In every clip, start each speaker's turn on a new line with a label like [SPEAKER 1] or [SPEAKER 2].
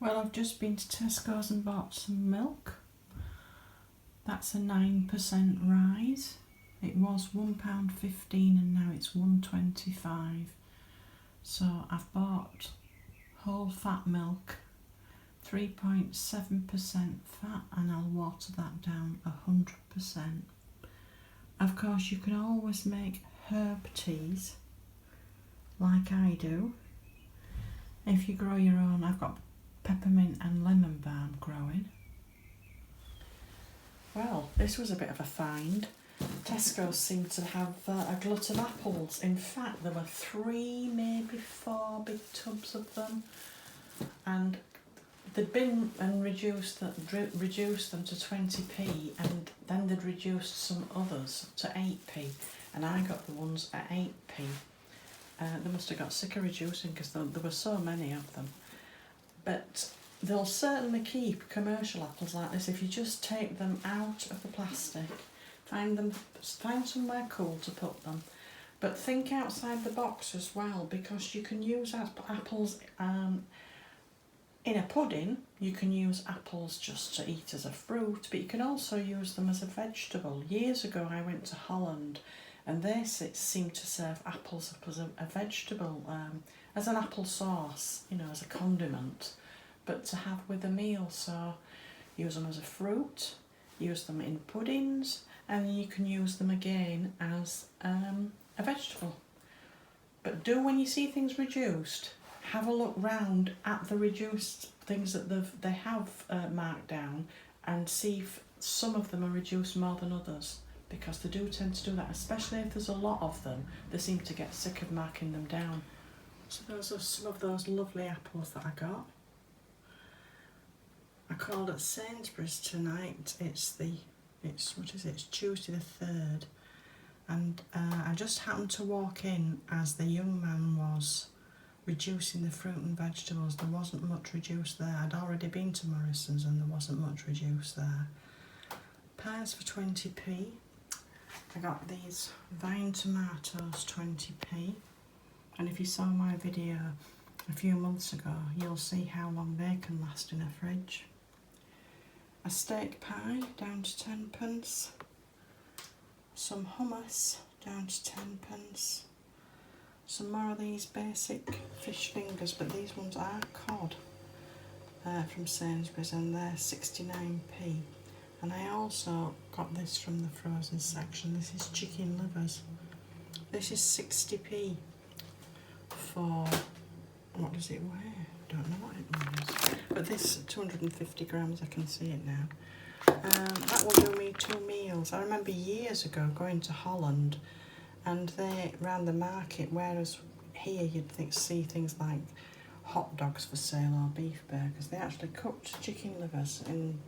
[SPEAKER 1] Well, I've just been to Tesco's and bought some milk. That's a 9% rise. It was £1.15 and now it's £1.25. So I've bought whole fat milk, 3.7% fat, and I'll water that down 100%. Of course, you can always make herb teas like I do. If you grow your own, I've got peppermint and lemon balm growing. Well, this was a bit of a find. Tesco seemed to have a glut of apples. In fact, there were 3, maybe 4 big tubs of them, and they'd been and reduced them to 20p, and then they'd reduced some others to 8p, and I got the ones at 8p. They must have got sick of reducing because there were so many of them. But they'll certainly keep commercial apples like this if you just take them out of the plastic, find somewhere cool to put them. But think outside the box as well, because you can use apples in a pudding. You can use apples just to eat as a fruit, but you can also use them as a vegetable. Years ago I went to Holland and they seem to serve apples up as a vegetable, as an apple sauce, as a condiment, but to have with a meal. So use them as a fruit, use them in puddings, and you can use them again as a vegetable. But when you see things reduced, have a look round at the reduced things that they have marked down and see if some of them are reduced more than others, because they do tend to do that, especially if there's a lot of them. They seem to get sick of marking them down. So those are some of those lovely apples that I got. I called at Sainsbury's tonight. It's Tuesday the 3rd, and I just happened to walk in as the young man was reducing the fruit and vegetables. There wasn't much reduced there. I'd already been to Morrison's and there wasn't much reduced there. Pears for 20p. I got these vine tomatoes 20p, and if you saw my video a few months ago, you'll see how long they can last in a fridge. A steak pie down to 10p. Some hummus down to 10p. Some more of these basic fish fingers, but these ones are cod from Sainsbury's, and they're 69p. And I also got this from the frozen section. This is chicken livers. This is 60p for, what does it weigh? I don't know what it weighs. But this 250 grams, I can see it now. That will do me 2 meals. I remember years ago going to Holland, and they ran the market, whereas here you'd see things like hot dogs for sale or beef burgers. They actually cooked chicken livers and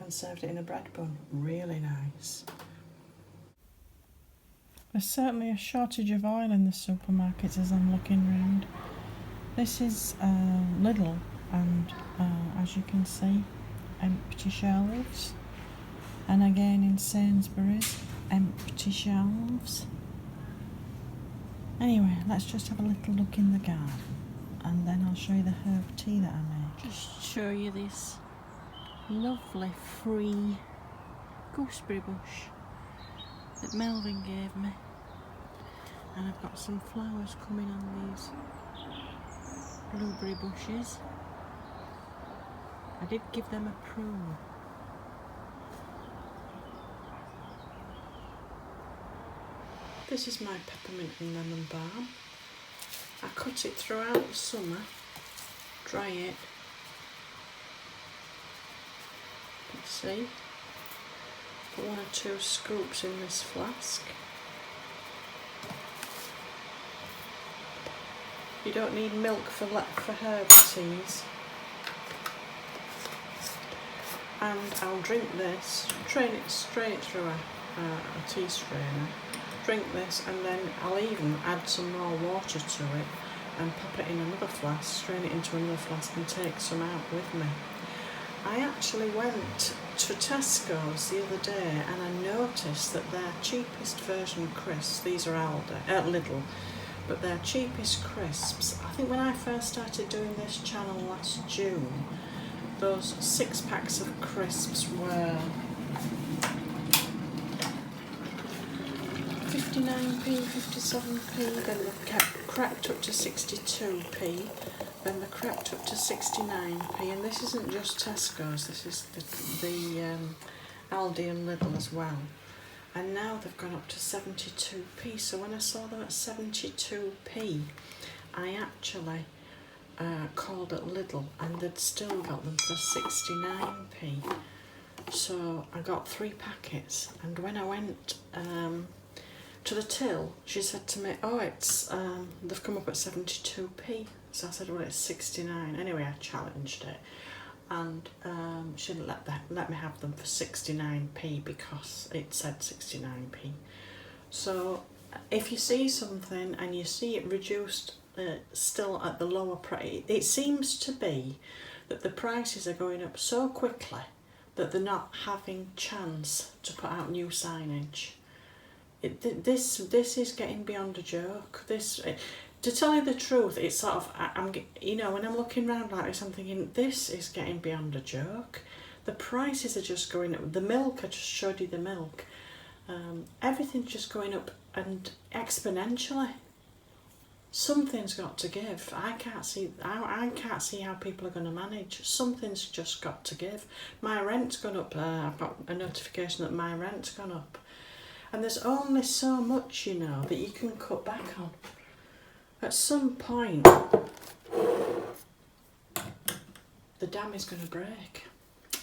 [SPEAKER 1] served it in a bread bun. Really nice. There's certainly a shortage of oil in the supermarkets as I'm looking round. This is Lidl, and as you can see, empty shelves. And again in Sainsbury's, empty shelves. Anyway, let's just have a little look in the garden, and then I'll show you the herb tea that I make. Just show you this lovely free gooseberry bush that Melvin gave me, and I've got some flowers coming on these blueberry bushes. I did give them a prune. This is my peppermint and lemon balm. I cut it throughout the summer, dry it. Let's see. Put 1 or 2 scoops in this flask. You don't need milk for herb teas. And I'll drink this, strain it straight through a tea strainer. Drink this, and then I'll even add some more water to it and pop it in another flask, strain it into another flask and take some out with me. I actually went to Tesco's the other day and I noticed that their cheapest version crisps, these are Lidl, but their cheapest crisps, I think when I first started doing this channel last June, those 6 packs of crisps were 59p, 57p, then they kept crept up to 62p, then they crept up to 69p, and this isn't just Tesco's, this is the Aldi and Lidl as well. And now they've gone up to 72p, so when I saw them at 72p, I actually called at Lidl and they'd still got them for 69p. So I got 3 packets, and when I went to the till, she said to me, oh, it's they've come up at 72p. So I said, well, it's 69. Anyway, I challenged it, and she didn't let me have them for 69p because it said 69p. So if you see something and you see it reduced still at the lower price, it seems to be that the prices are going up so quickly that they're not having chance to put out new signage. This is getting beyond a joke. To tell you the truth, it's sort of, when I'm looking around like this, I'm thinking, this is getting beyond a joke. The prices are just going up. The milk, I just showed you the milk. Everything's just going up and exponentially. Something's got to give. I can't see how people are going to manage. Something's just got to give. My rent's gone up. I've got a notification that my rent's gone up. And there's only so much, that you can cut back on. At some point, the dam is going to break.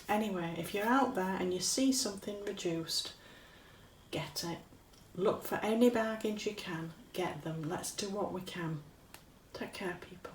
[SPEAKER 1] Anyway, if you're out there and you see something reduced, get it. Look for any bargains you can, get them. Let's do what we can. Take care, people.